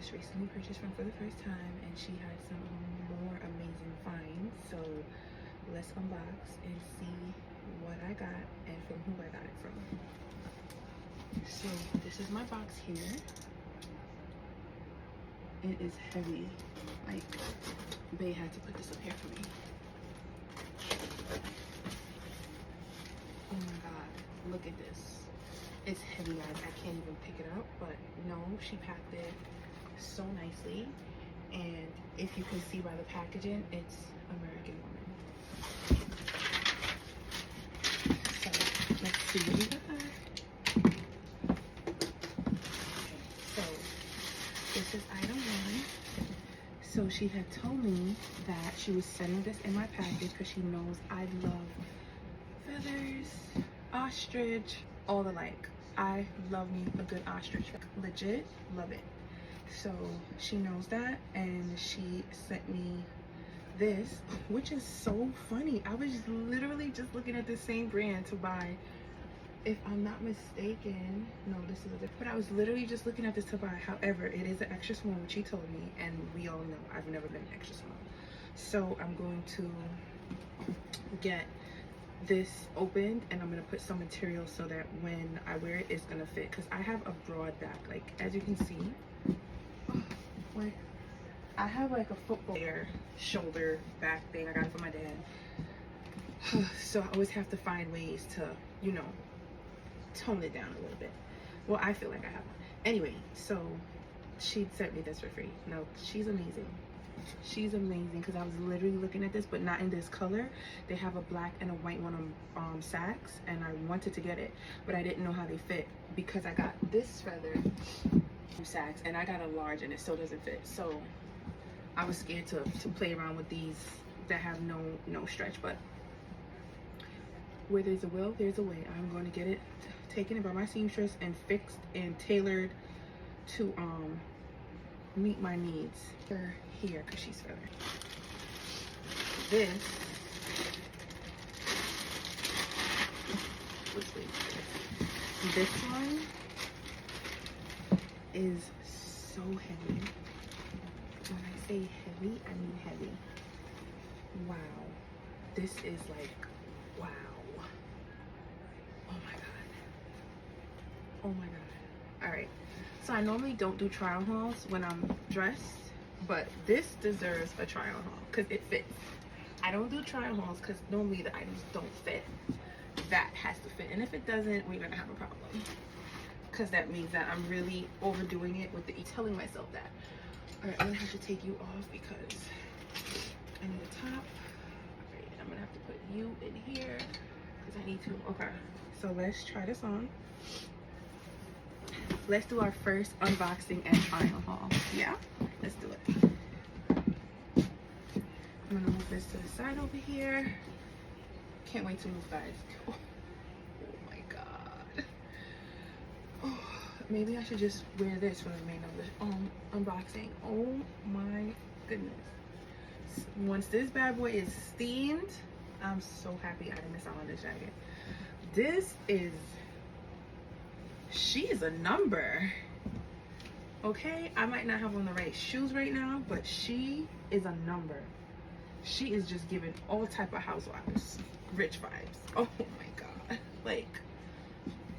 just recently purchased from for the first time, and she had some more amazing finds. So let's unbox and see what I got and from who I got it from. So this is my box here. It is heavy. Like, Bae had to put this up here for me. Oh my god, look at this. It's heavy, guys. I can't even pick it up, but no, she packed it so nicely. And if you can see by the packaging, it's American Woman. So let's see what we got. So this is item 1. So she had told me that she was sending this in my package because she knows I love feathers, ostrich, all the like. I love me a good ostrich. Legit love it. So she knows that, and she sent me this, which is so funny. I was literally just looking at the same brand to buy. If I'm not mistaken, no, this is a different, but I was literally just looking at this to buy. However, it is an extra small, which she told me, and we all know I've never been extra small. So I'm going to get this opened, and I'm gonna put some material so that when I wear it, it's gonna fit, because I have a broad back. Like, as you can see, like, I have like a football shoulder back thing. I got it from my dad. So I always have to find ways to, you know, tone it down a little bit. Well, I feel like I have one. Anyway, so she sent me this for free. No, she's amazing. She's amazing, because I was literally looking at this, but not in this color. They have a black and a white one on Saks, and I wanted to get it, but I didn't know how they fit, because I got this feather from Saks and I got a large and it still doesn't fit. So I was scared to play around with these that have no stretch, but where there's a will, there's a way. I'm going to get it taken by my seamstress and fixed and tailored to meet my needs. Her here, because she's feathered. This one is so heavy. When I say heavy, I mean heavy. Wow. This is like, wow. Oh my god. Oh my god. All right. So I normally don't do trial hauls when I'm dressed, but this deserves a trial haul because it fits. I don't do trial hauls because normally the items don't fit. That has to fit, and if it doesn't, we're gonna have a problem, because that means that I'm really overdoing it with the telling myself that. All right, I'm gonna have to take you off because I need a top. All right, I'm gonna have to put you in here because I need to. Okay, so let's try this on. Let's do our first unboxing and trial haul. Yeah, let's do it. I'm gonna move this to the side over here. Can't wait to move, guys. Oh my god. Oh, maybe I should just wear this for the remainder of the unboxing. Oh my goodness. Once this bad boy is steamed, I'm so happy I didn't miss out on this jacket. This is, she is a number. Okay, I might not have on the right shoes right now, but she is a number. She is just giving all type of housewives rich vibes. Oh my god. Like,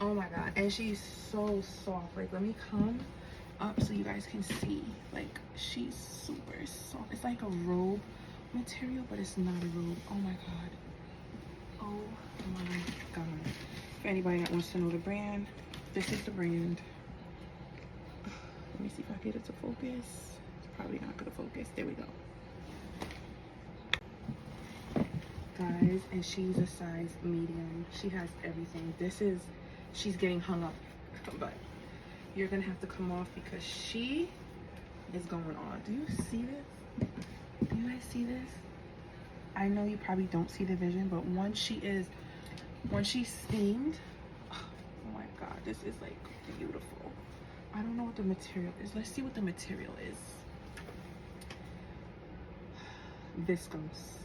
oh my god. And she's so soft. Like, let me come up so you guys can see. Like, she's super soft. It's like a robe material, but it's not a robe. Oh my god. Oh my god. For anybody that wants to know the brand, this is the brand. Let me see if I get it to focus. It's probably not gonna focus. There we go. Guys, and she's a size medium. She has everything. This is, she's getting hung up, but you're gonna have to come off because she is going on. Do you see this? Do you guys see this? I know you probably don't see the vision, but once she's steamed, oh my god, this is like beautiful. I don't know what the material is. Let's see what the material is. Viscose.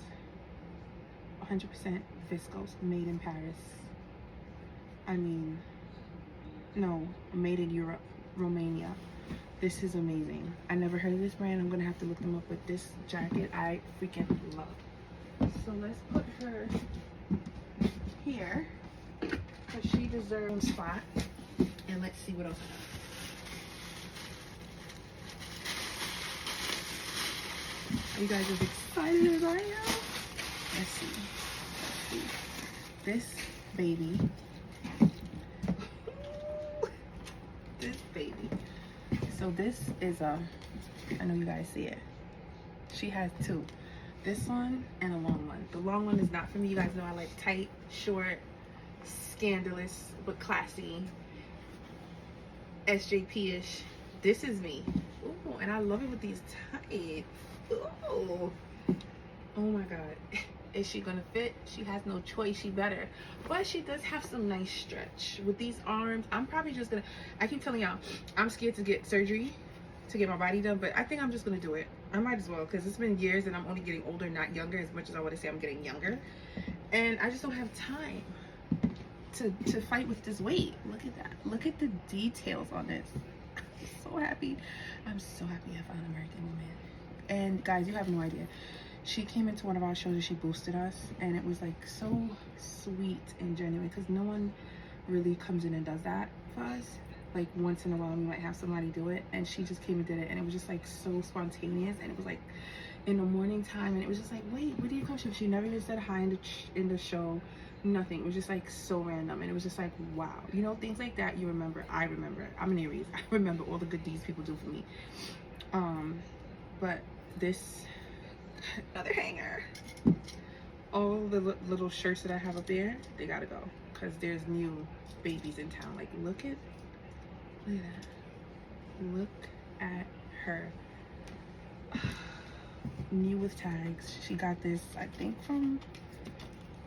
100% viscose, made in Paris. I mean, no, made in Europe, Romania. This is amazing. I never heard of this brand. I'm gonna have to look them up, but this jacket I freaking love. So let's put her here because she deserves a spot. And let's see what else I have. Are you guys as excited as I am? Let's see. This baby. This baby. So this is I know you guys see it. She has two. This one and a long one. The long one is not for me. You guys know I like tight, short, scandalous, but classy, SJP-ish. This is me. Ooh, and I love it with these tights. Ooh. Oh my God. Is she gonna fit? She has no choice. She better. But she does have some nice stretch. With these arms, I'm probably just gonna, I keep telling y'all, I'm scared to get surgery to get my body done, but I think I'm just gonna do it. I might as well, because it's been years and I'm only getting older, not younger, as much as I want to say I'm getting younger. And I just don't have time to fight with this weight. Look at that. Look at the details on this. I'm so happy. I'm so happy I found American Woman. And guys, you have no idea. She came into one of our shows and she boosted us, and it was like so sweet and genuine, because no one really comes in and does that for us. Like once in a while we might have somebody do it, and she just came and did it, and it was just like so spontaneous, and it was like in the morning time, and it was just like, wait, where do you come from? She never even said hi in the show, nothing. It was just like so random, and it was just like, wow, you know, things like that you remember. I remember. I'm an Aries. I remember all the good deeds people do for me. But this, another hanger, all the little shirts that I have up there, they gotta go, because there's new babies in town. Like look at that. Look at her. New with tags. She got this, I think from,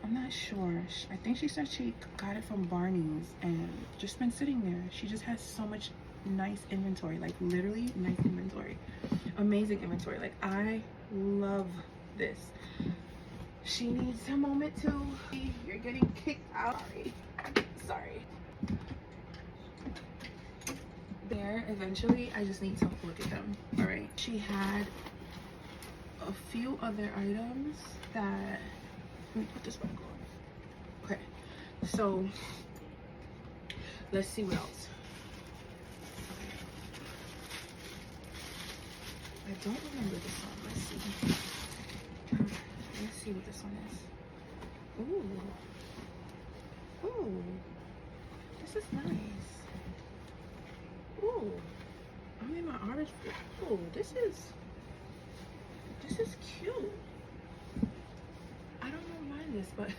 I'm not sure, I think she said she got it from Barney's, and just been sitting there. She just has so much nice inventory, like literally nice inventory, amazing inventory. Like I love this. She needs a moment to, you're getting kicked out. Sorry. There, eventually I just need to look at them. All right, she had a few other items that, let me put this back on. Okay, so let's see what else. I don't remember this one. Let's see. Let's see what this one is. Ooh. Ooh. This is nice. Ooh. I'm in my orange. Ooh, this is cute. I don't know mind this, but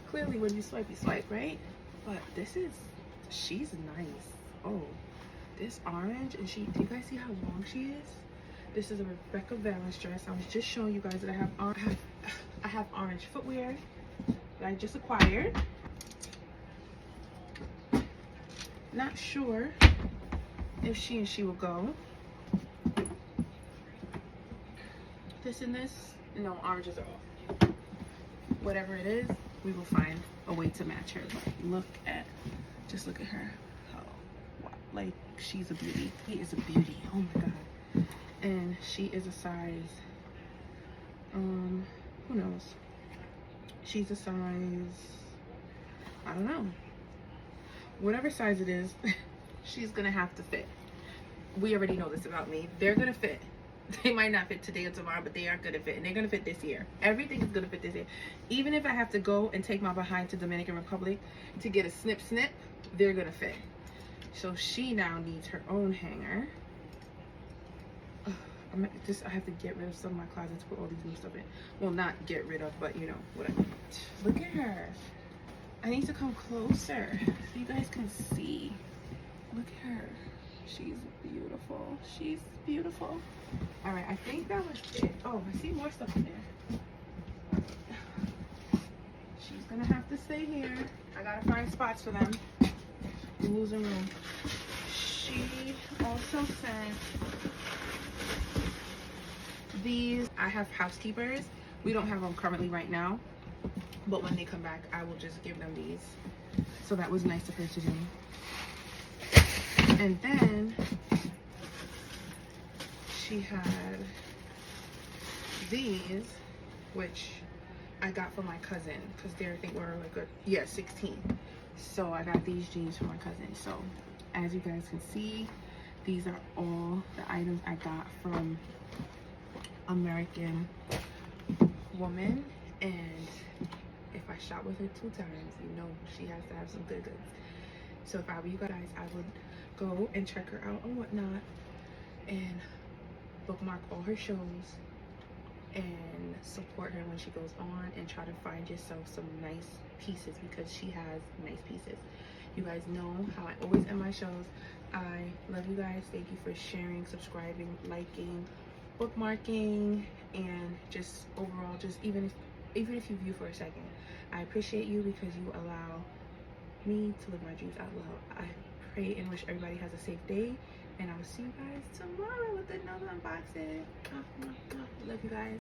clearly when you swipe, right? But this is, she's nice. Oh, this orange, and do you guys see how long she is? This is a Rebecca Valance dress. I was just showing you guys that I have orange footwear that I just acquired. Not sure if she and she will go. This and this, no, oranges are off. Whatever it is, we will find a way to match her. But just look at her. Oh, wow. Like, she's a beauty. She is a beauty. Oh my God. And she is a size, who knows? She's a size, I don't know. Whatever size it is, she's gonna have to fit. We already know this about me. They're gonna fit. They might not fit today or tomorrow, but they are gonna fit, and they're gonna fit this year. Everything is gonna fit this year. Even if I have to go and take my behind to Dominican Republic to get a snip, they're gonna fit. So she now needs her own hanger. I have to get rid of some of my closets to put all these new stuff in. Well, not get rid of, but you know what I mean. Look at her. I need to come closer so you guys can see. Look at her. She's beautiful. She's beautiful. All right, I think that was it. Oh, I see more stuff in there. She's gonna have to stay here. I gotta find spots for them. We're losing room. She also sent these. I have housekeepers. We don't have them currently right now, but when they come back, I will just give them these. So that was nice of her to do. And then she had these, which I got for my cousin because they, I think, were like 16. So I got these jeans for my cousin. So as you guys can see, these are all the items I got from American Woman. And if I shop with her 2 times, you know she has to have some good goods. So if I were you guys, I would go and check her out on WhatNot and bookmark all her shows and support her when she goes on, and try to find yourself some nice pieces because she has nice pieces. You guys know how I always end my shows. I love you guys. Thank you for sharing, subscribing, liking, bookmarking, and just overall, just even if you view for a second, I appreciate you because you allow me to live my dreams out loud. I pray and wish everybody has a safe day, and I will see you guys tomorrow with another unboxing. Love you guys.